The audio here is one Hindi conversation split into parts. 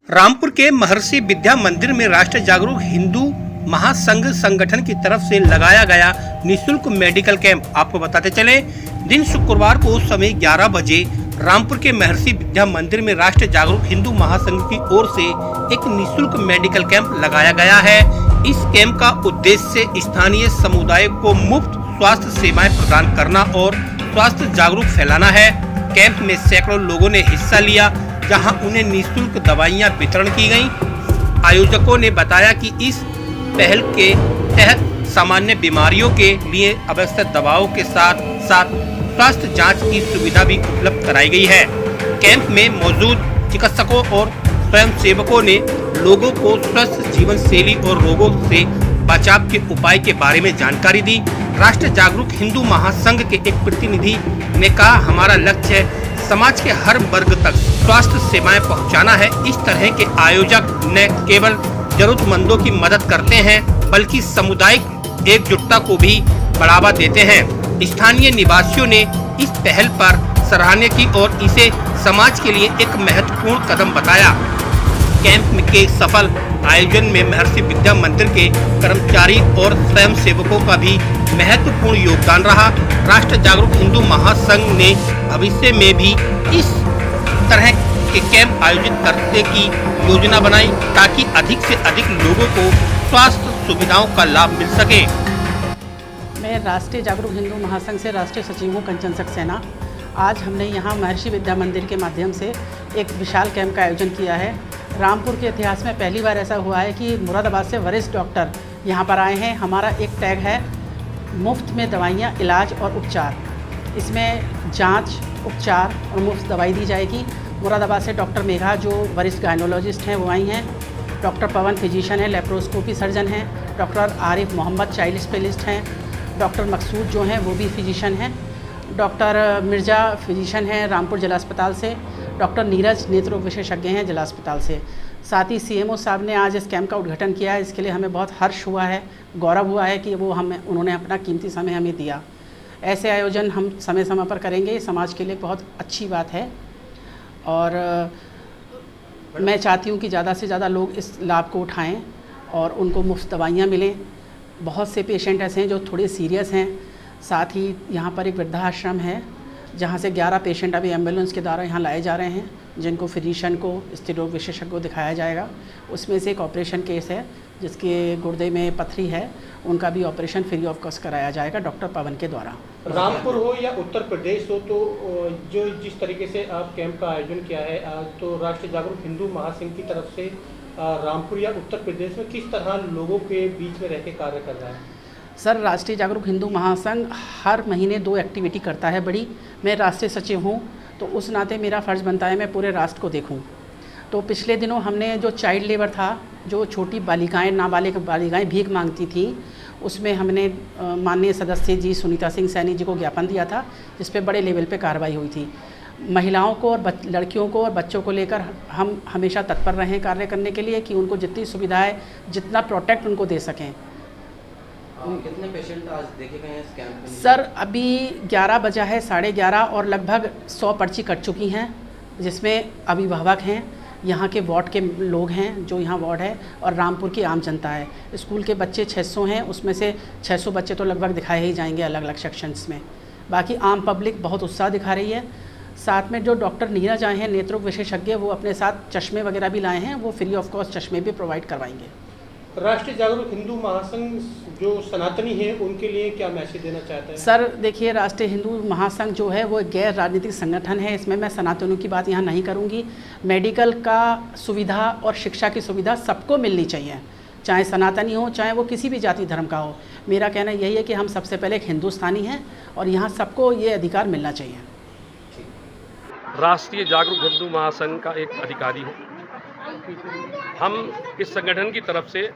रामपुर के महर्षि विद्या मंदिर में राष्ट्र जागरूक हिंदू महासंघ संगठन की तरफ से लगाया गया निःशुल्क मेडिकल कैंप। आपको बताते चले, दिन शुक्रवार को समय 11 बजे रामपुर के महर्षि विद्या मंदिर में राष्ट्र जागरूक हिंदू महासंघ की ओर से एक निःशुल्क मेडिकल कैंप लगाया गया है। इस कैंप का उद्देश्य स्थानीय समुदाय को मुफ्त स्वास्थ्य सेवाएं प्रदान करना और स्वास्थ्य जागरूक फैलाना है। कैंप में सैकड़ों लोगों ने हिस्सा लिया, जहां उन्हें निःशुल्क दवाइयां वितरण की गईं। आयोजकों ने बताया कि इस पहल के तहत सामान्य बीमारियों के लिए आवश्यक दवाओं के साथ साथ स्वास्थ्य जांच की सुविधा भी उपलब्ध कराई गई है। कैंप में मौजूद चिकित्सकों और स्वयंसेवकों ने लोगों को स्वस्थ जीवन शैली और रोगों से बचाव के उपाय के बारे में जानकारी दी। राष्ट्र जागरूक हिंदू महासंघ के एक प्रतिनिधि ने कहा, हमारा लक्ष्य है समाज के हर वर्ग तक स्वास्थ्य सेवाएं पहुंचाना है। इस तरह के आयोजक न केवल जरूरतमंदों की मदद करते हैं, बल्कि सामुदायिक एकजुटता को भी बढ़ावा देते हैं। स्थानीय निवासियों ने इस पहल पर सराहना की और इसे समाज के लिए एक महत्वपूर्ण कदम बताया। कैंप के सफल आयोजन में महर्षि विद्या मंदिर के कर्मचारी और स्वयंसेवकों का भी महत्वपूर्ण योगदान रहा। राष्ट्र जागरूक हिंदू महासंघ ने भविष्य में भी इस तरह के कैंप आयोजित करने की योजना बनाई, ताकि अधिक से अधिक लोगों को स्वास्थ्य सुविधाओं का लाभ मिल सके। मैं राष्ट्रीय जागरूक हिंदू महासंघ से राष्ट्रीय सचिव हूँ कंचन सक्सेना। आज हमने यहाँ महर्षि विद्या मंदिर के माध्यम से एक विशाल कैंप का आयोजन किया है। रामपुर के इतिहास में पहली बार ऐसा हुआ है कि मुरादाबाद से वरिष्ठ डॉक्टर यहाँ पर आए हैं। हमारा एक टैग है मुफ्त में दवाइयाँ, इलाज और उपचार। इसमें जांच, उपचार और मुफ्त दवाई दी जाएगी। मुरादाबाद से डॉक्टर मेघा जो वरिष्ठ गायनोलॉजिस्ट हैं वो आई हैं। डॉक्टर पवन फिजिशियन है, लेप्रोस्कोपी सर्जन हैं। Doctor Arif Mohammed child specialist हैं। डॉक्टर मकसूद जो हैं वो भी फिजिशियन हैं। डॉक्टर मिर्ज़ा फिजिशियन हैं रामपुर जिला अस्पताल से। डॉक्टर नीरज नेत्र रोग विशेषज्ञ हैं जिला अस्पताल से। साथ ही सीएमओ साहब ने आज इस कैंप का उद्घाटन किया है। इसके लिए हमें बहुत हर्ष हुआ है, गौरव हुआ है कि उन्होंने अपना कीमती समय हमें दिया। ऐसे आयोजन हम समय समय पर करेंगे, समाज के लिए बहुत अच्छी बात है। और मैं चाहती हूँ कि ज़्यादा से ज़्यादा लोग इस लाभ को उठाएँ और उनको मुफ्त दवाइयाँ मिलें। बहुत से पेशेंट ऐसे हैं जो थोड़े सीरियस हैं। साथ ही यहाँ पर एक वृद्धाश्रम है जहाँ से 11 पेशेंट अभी एम्बुलेंस के द्वारा यहाँ लाए जा रहे हैं, जिनको फिजिशियन को, स्त्री रोग विशेषज्ञ को दिखाया जाएगा। उसमें से एक ऑपरेशन केस है जिसके गुर्दे में पथरी है, उनका भी ऑपरेशन फ्री ऑफ कॉस्ट कराया जाएगा डॉक्टर पवन के द्वारा। रामपुर हो या उत्तर प्रदेश हो, तो जो जिस तरीके से आप कैंप का आयोजन किया है, तो राष्ट्रीय जागरूक हिंदू महासंघ की तरफ से रामपुर या उत्तर प्रदेश में किस तरह लोगों के बीच में रह के कार्य कर रहा है? सर, राष्ट्रीय जागरूक हिंदू महासंघ हर महीने 2 एक्टिविटी करता है बड़ी। मैं राष्ट्रीय सचिव हूँ, तो उस नाते मेरा फ़र्ज़ बनता है मैं पूरे राष्ट्र को देखूँ। तो पिछले दिनों हमने जो चाइल्ड लेबर था, जो छोटी बालिकाएँ, नाबालिग बालिकाएँ भीख मांगती थी, उसमें हमने माननीय सदस्य जी सुनीता सिंह सैनी जी को ज्ञापन दिया था, जिस पे बड़े लेवल पे कार्रवाई हुई थी। महिलाओं को और लड़कियों को और बच्चों को लेकर हम हमेशा तत्पर रहें कार्य करने के लिए कि उनको जितनी सुविधाएँ, जितना प्रोटेक्ट उनको दे सकें। कितने पेशेंट आज देखे गए हैं इस कैंप में? सर, अभी 11 बजा है, 11:30 और लगभग 100 पर्ची कट चुकी हैं, जिसमें अभिभावक हैं, यहाँ के वार्ड के लोग हैं जो यहाँ वार्ड है, और रामपुर की आम जनता है। स्कूल के बच्चे 600 हैं, उसमें से 600 बच्चे तो लगभग दिखाए ही जाएंगे अलग अलग सेक्शंस में। बाकी आम पब्लिक बहुत उत्साह दिखा रही है। साथ में जो डॉक्टर नीरज आए हैं नेत्र रोग विशेषज्ञ, वो अपने साथ चश्मे वगैरह भी लाए हैं, वो फ्री ऑफ कॉस्ट चश्मे भी प्रोवाइड करवाएंगे। राष्ट्रीय जागरूक हिंदू महासंघ जो सनातनी है उनके लिए क्या मैसेज देना चाहते हैं? सर देखिए, राष्ट्रीय हिंदू महासंघ जो है वो एक गैर राजनीतिक संगठन है। इसमें मैं सनातनियों की बात यहाँ नहीं करूँगी। मेडिकल का सुविधा और शिक्षा की सुविधा सबको मिलनी चाहिए, चाहे सनातनी हो, चाहे वो किसी भी जाति धर्म का हो। मेरा कहना यही है कि हम सबसे पहले एक हिंदुस्तानी हैं और यहाँ सबको ये अधिकार मिलना चाहिए। राष्ट्रीय जागरूक हिंदू महासंघ का एक अधिकारी हूँ। हम इस संगठन की तरफ से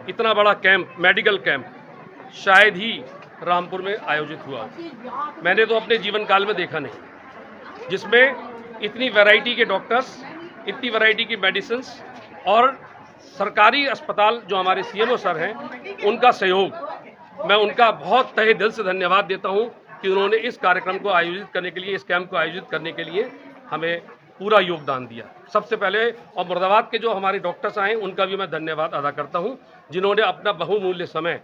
इतना बड़ा कैंप, मेडिकल कैंप शायद ही रामपुर में आयोजित हुआ। मैंने तो अपने जीवन काल में देखा नहीं, जिसमें इतनी वैरायटी के डॉक्टर्स, इतनी वैरायटी की मेडिसिन्स और सरकारी अस्पताल जो हमारे सीएमओ सर हैं, उनका सहयोग, मैं उनका बहुत तहे दिल से धन्यवाद देता हूं कि उन्होंने इस कार्यक्रम को आयोजित करने के लिए, इस कैंप को आयोजित करने के लिए हमें पूरा योगदान दिया। सबसे पहले और मुरादाबाद के जो हमारे डॉक्टर्स आए उनका भी मैं धन्यवाद अदा करता हूं, जिन्होंने अपना बहुमूल्य समय,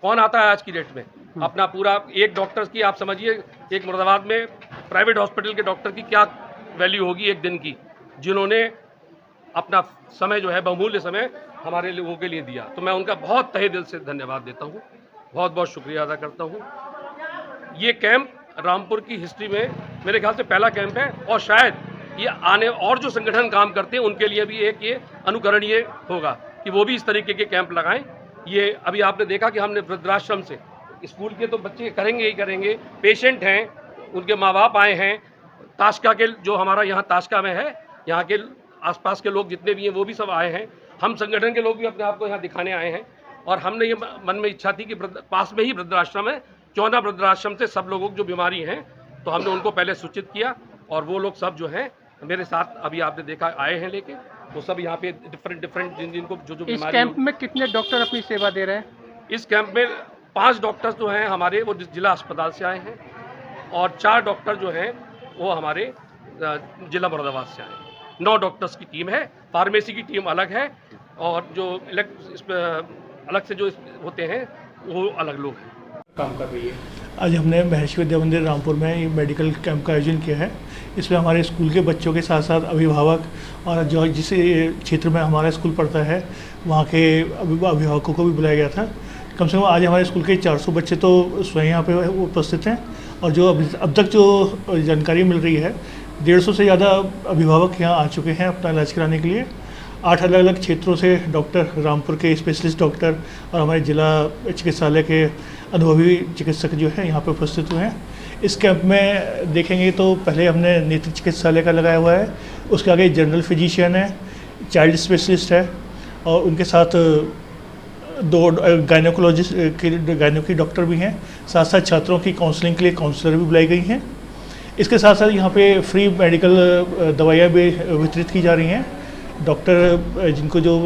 कौन आता है आज की डेट में, अपना पूरा एक डॉक्टर्स की, आप समझिए एक मुरादाबाद में प्राइवेट हॉस्पिटल के डॉक्टर की क्या वैल्यू होगी एक दिन की, जिन्होंने अपना समय जो है बहुमूल्य समय हमारे लोगों के लिए दिया। तो मैं उनका बहुत तहे दिल से धन्यवाद देता हूँ, बहुत बहुत शुक्रिया अदा करता हूँ। ये कैंप रामपुर की हिस्ट्री में मेरे ख्याल से पहला कैंप है और शायद ये आने और जो संगठन काम करते हैं उनके लिए भी एक ये अनुकरणीय होगा कि वो भी इस तरीके के कैंप लगाएं। ये अभी आपने देखा कि हमने वृद्धाश्रम से, स्कूल के तो बच्चे करेंगे ही करेंगे, पेशेंट हैं, उनके माँ बाप आए हैं, ताशका के जो हमारा यहाँ ताशका में है, यहाँ के आसपास के लोग जितने भी हैं वो भी सब आए हैं। हम संगठन के लोग भी अपने आप को यहाँ दिखाने आए हैं और हमने ये मन में इच्छा थी कि पास में ही वृद्धाश्रम है, क्यों ना वृद्धाश्रम से सब लोगों की जो बीमारी हैं तो हमने उनको पहले सूचित किया और वो लोग सब जो हैं मेरे साथ अभी आपने देखा आए हैं लेके, वो सब यहाँ पे डिफरेंट जिनको जो इस बीमारी। कैंप में कितने डॉक्टर अपनी सेवा दे रहे हैं? इस कैंप में 5 डॉक्टर्स जो हैं हमारे वो जिला अस्पताल से आए हैं और 4 डॉक्टर जो हैं वो हमारे जिला मुरादाबाद से आए हैं। 9 डॉक्टर्स की टीम है, फार्मेसी की टीम अलग है और जो अलग से जो होते हैं वो अलग लोग हैं काम कर रही है। आज हमने महर्षि विद्या मंदिर रामपुर में ये मेडिकल कैंप का आयोजन किया है। इसमें हमारे स्कूल के बच्चों के साथ साथ अभिभावक और जो जिस क्षेत्र में हमारा स्कूल पढ़ता है वहाँ के अभिभावकों को भी बुलाया गया था। कम से कम आज हमारे स्कूल के 400 बच्चे तो स्वयं यहाँ पे उपस्थित हैं और जो अब तक जो जानकारी मिल रही है 150 से ज़्यादा अभिभावक यहाँ आ चुके हैं अपना इलाज कराने के लिए। 8 अलग अलग क्षेत्रों से डॉक्टर, रामपुर के स्पेशलिस्ट डॉक्टर और हमारे जिला चिकित्सालय के अनुभवी चिकित्सक जो है यहाँ पे उपस्थित हुए हैं। इस कैंप में देखेंगे तो पहले हमने नेत्र चिकित्सालय का लगाया हुआ है, उसके आगे जनरल फिजिशियन है, चाइल्ड स्पेशलिस्ट है और उनके साथ 2 गायनो की डॉक्टर भी हैं। साथ साथ छात्रों की काउंसलिंग के लिए काउंसलर भी बुलाई गई हैं। इसके साथ साथ यहाँ पे फ्री मेडिकल दवाइयाँ भी वितरित की जा रही हैं। डॉक्टर जिनको जो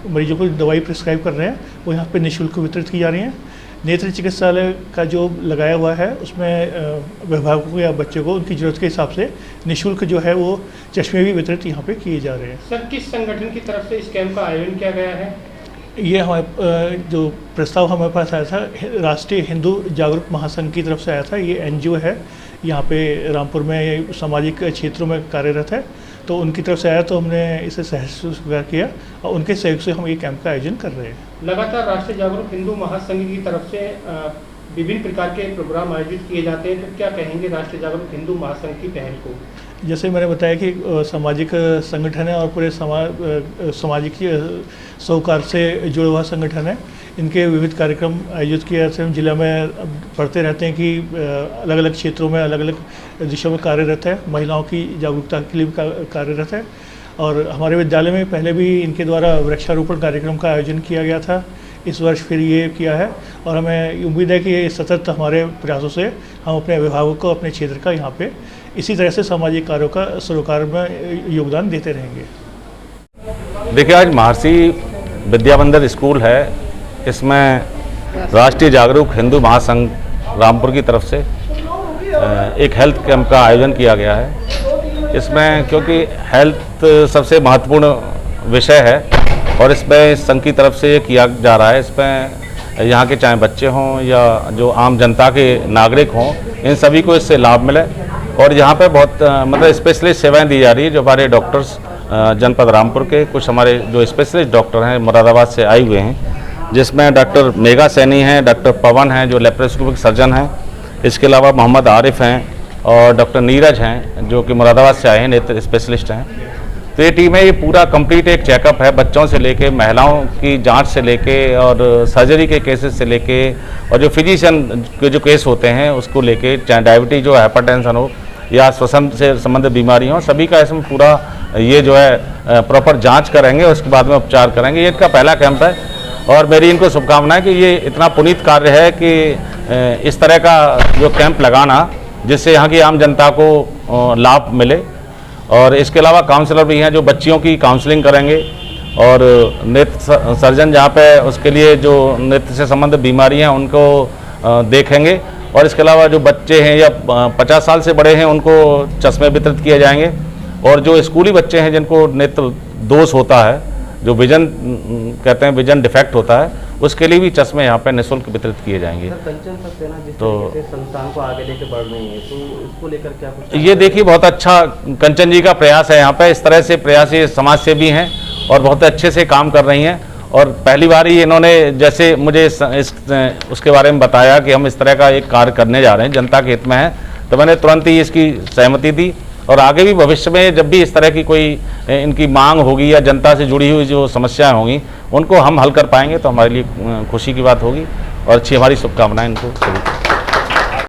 मरीजों को दवाई प्रिस्क्राइब कर रहे हैं वो यहाँ पे निःशुल्क वितरित की जा रही हैं। नेत्र चिकित्सालय का जो लगाया हुआ है उसमें अभिभावकों को या बच्चों को उनकी ज़रूरत के हिसाब से निःशुल्क जो है वो चश्मे भी वितरित यहाँ पे किए जा रहे हैं। सर, किस संगठन की तरफ से इस कैंप का आयोजन किया गया है? ये हमारे जो प्रस्ताव हमारे पास आया था राष्ट्रीय हिंदू जागरूक महासंघ की तरफ से आया था। ये NGO है, यहाँ पे रामपुर में सामाजिक क्षेत्रों में कार्यरत है, तो उनकी तरफ से आया तो हमने इसे सहर्ष स्वीकार किया और उनके सहयोग से हम ये कैंप का आयोजन कर रहे हैं। लगातार राष्ट्रीय जागरूक हिंदू महासंघ की तरफ से विभिन्न प्रकार के प्रोग्राम आयोजित किए जाते हैं, तो क्या कहेंगे राष्ट्रीय जागरूक हिंदू महासंघ की पहल को? जैसे मैंने बताया कि सामाजिक संगठन है और पूरे सामाजिक सरोकार से जुड़ा हुआ संगठन है। इनके विविध कार्यक्रम आयोजित किए जाते हैं। हम जिला में पढ़ते रहते हैं कि अलग अलग क्षेत्रों में अलग अलग दिशाओं में कार्यरत है, महिलाओं की जागरूकता के लिए भी कार्यरत है। और हमारे विद्यालय में पहले भी इनके द्वारा वृक्षारोपण कार्यक्रम का आयोजन किया गया था। इस वर्ष फिर ये किया है और हमें उम्मीद है कि ये सतत हमारे प्रयासों से हम अपने अभिभावकों को अपने क्षेत्र का यहाँ पे इसी तरह से सामाजिक कार्यों का सरोकार में योगदान देते रहेंगे। देखिए, आज महर्षि विद्या मंदिर स्कूल है, इसमें राष्ट्रीय जागरूक हिंदू महासंघ रामपुर की तरफ से एक हेल्थ कैंप का आयोजन किया गया है। इसमें क्योंकि हेल्थ सबसे महत्वपूर्ण विषय है और इसमें संघ की तरफ से ये किया जा रहा है। इसमें यहाँ के चाहे बच्चे हों या जो आम जनता के नागरिक हों, इन सभी को इससे लाभ मिले और यहाँ पे बहुत मतलब स्पेशलिस्ट सेवाएं दी जा रही है। जो हमारे डॉक्टर्स जनपद रामपुर के कुछ हमारे जो स्पेशलिस्ट डॉक्टर हैं मुरादाबाद से आए हुए हैं, जिसमें डॉक्टर मेघा सैनी हैं, डॉक्टर पवन हैं जो लेप्रोस्कोपिक सर्जन हैं, इसके अलावा मोहम्मद आरिफ हैं और डॉक्टर नीरज हैं जो कि मुरादाबाद से आए हैं, नेत्र स्पेशलिस्ट हैं। तो ये टीम है, ये पूरा कंप्लीट एक चेकअप है, बच्चों से लेके महिलाओं की जांच से लेके और सर्जरी के केसेस से लेके और जो फिजिशियन के जो केस होते हैं उसको लेके, चाहे डायबिटीज हो, हाइपरटेंशन हो या श्वसन से संबंधित बीमारी हो, सभी का इसमें पूरा ये जो है प्रॉपर जांच करेंगे और उसके बाद में उपचार करेंगे। ये इनका पहला कैंप है और मेरी इनको शुभकामनाएं कि ये इतना पुनीत कार्य है कि इस तरह का जो कैंप लगाना जिससे यहाँ की आम जनता को लाभ मिले। और इसके अलावा काउंसलर भी हैं जो बच्चियों की काउंसलिंग करेंगे और नेत्र सर्जन जहाँ पे उसके लिए जो नेत्र से संबंधित बीमारियाँ हैं उनको देखेंगे। और इसके अलावा जो बच्चे हैं या 50 साल से बड़े हैं उनको चश्मे वितरित किए जाएंगे और जो स्कूली बच्चे हैं जिनको नेत्र दोष होता है, जो विजन कहते हैं विजन डिफेक्ट होता है, उसके लिए भी चश्मे यहाँ पे निःशुल्क वितरित किए जाएंगे। सर, कंचन सक्सेना जिस तो तरीके से संस्थान को आगे लेके बढ़ रही है, तो इसको लेकर क्या कुछ? ये देखिए बहुत अच्छा कंचन जी का प्रयास है यहाँ पे। इस तरह से प्रयास ये समाज सेवी हैं और बहुत अच्छे से काम कर रही हैं। और पहली बार ही इन्होंने जैसे मुझे उसके बारे में बताया कि हम इस तरह का एक कार्य करने जा रहे हैं, जनता के हित में है, तो मैंने तुरंत ही इसकी सहमति दी। और आगे भी भविष्य में जब भी इस तरह की कोई इनकी मांग होगी या जनता से जुड़ी हुई जो समस्याएं होंगी उनको हम हल कर पाएंगे तो हमारे लिए खुशी की बात होगी और अच्छी हमारी शुभकामनाएं इनको।